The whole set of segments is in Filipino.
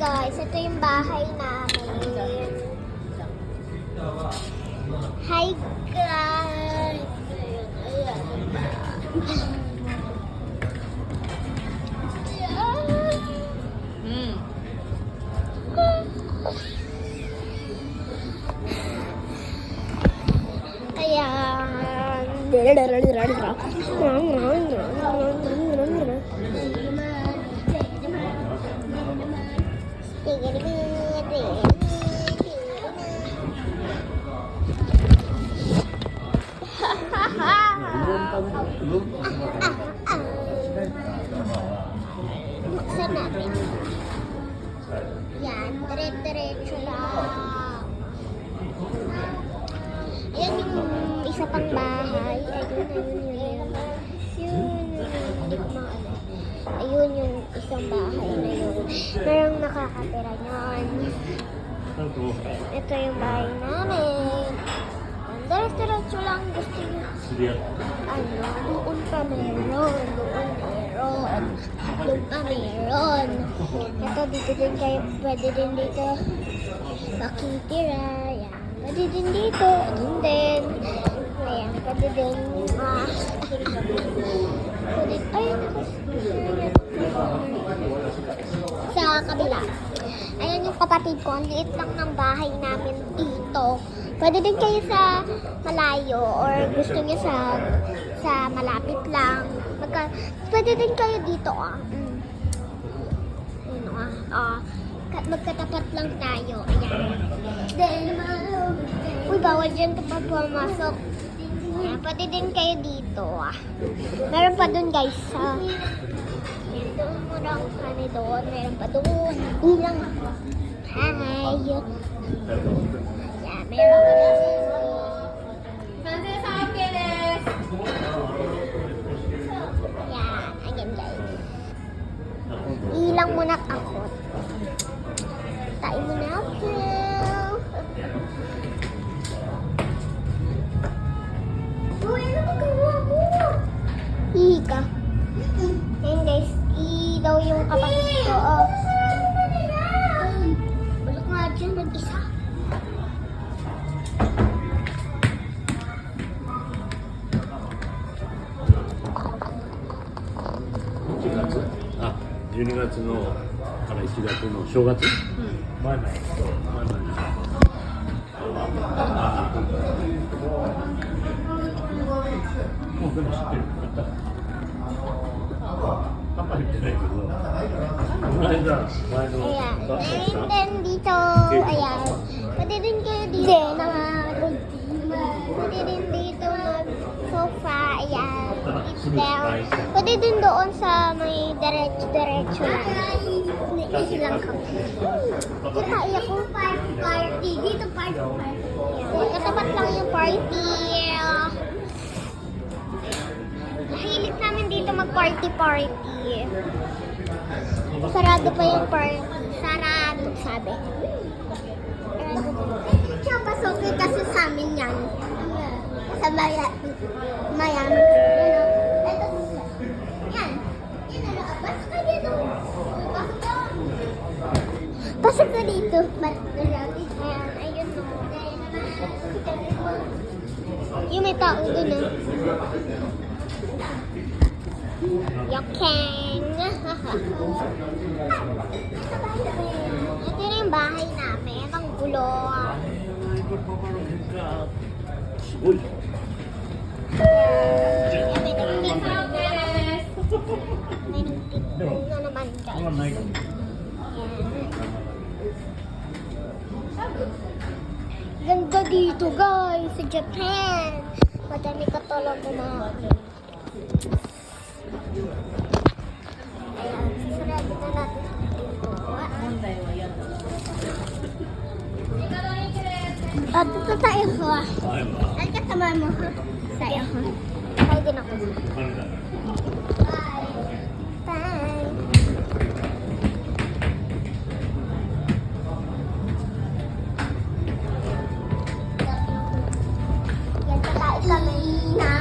guys, ito yung bahay namin. Hi guys! Ayan. Buksan natin. Yan, dire-diretso lang. Ayan yung isa pang bahay. Ayun yung isang bahay na yun. Merong nakakatira niyan. Ito yung bahay namin. Diretso lang gusto nyo. Doon pa meron. Doon pa meron. Ito, dito din kayo. Pwede din dito makitira. Yan. Pwede din dito. Doon din. Ayan. Pwede din. Ayun. Sa kabila. Ayan yung kapatid ko. Ang liit lang ng bahay namin dito. Pwede din kayo sa malayo or gusto niyo sa malapit lang. Pwede din kayo dito magkatapat lang tayo. Ayan. Uy, bawal dyan kapag pumasok. Ayan, pwede din kayo dito Meron pa dun guys doon mo lang kami doon. Meron pa doon. Ilang. Hi. Yeah, meron pa doon. Yeah, again guys. Ilang muna ako. Tayo muna ako. Uy, ano magawa mo? Hihi ka. Ayan guys, daw yung kapatid ko. Balak nga dyan, mag-isa.12月のから1月の正月、前々もうでも知ってるパパ言ってないけどこの間前の Ayan, and then dito, ayan, pwede din kayo dito pwede din dito mag-sofa, ayan, sit down. Pwede din doon sa may diretso lang. Easy lang kami. Kita ko party. Dito party. Magkatapat lang yung party. Nahilig namin dito mag-party. Sarado pa yung party. Sarado, sabi. Tsaka pasokin kasi sa amin yan. Sa Miami. Yan. Pasok ka dito. Pasok ka dito. Ayan, ayun o. Yung may tao dun o. Yokeng. Ito na yung bahay namin. Ang gulo. すごいじゃん May nagtitong na naman guys. ないかも Ganda dito guys sa Japan. Madami ka talaga na. Ayan, sasarado na natin dito. Dito tayo ko. Ay, kasama mo. Tayo ko. Tayo din ako. Bye. Bye. Yan, kakain kami na.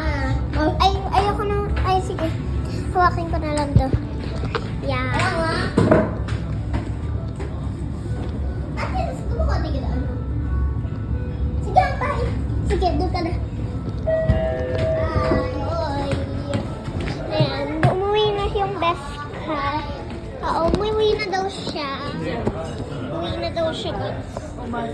Ay, ayoko na. Ay, sige. Hawakin ko na lang to. Yan. sushi guys. Umas,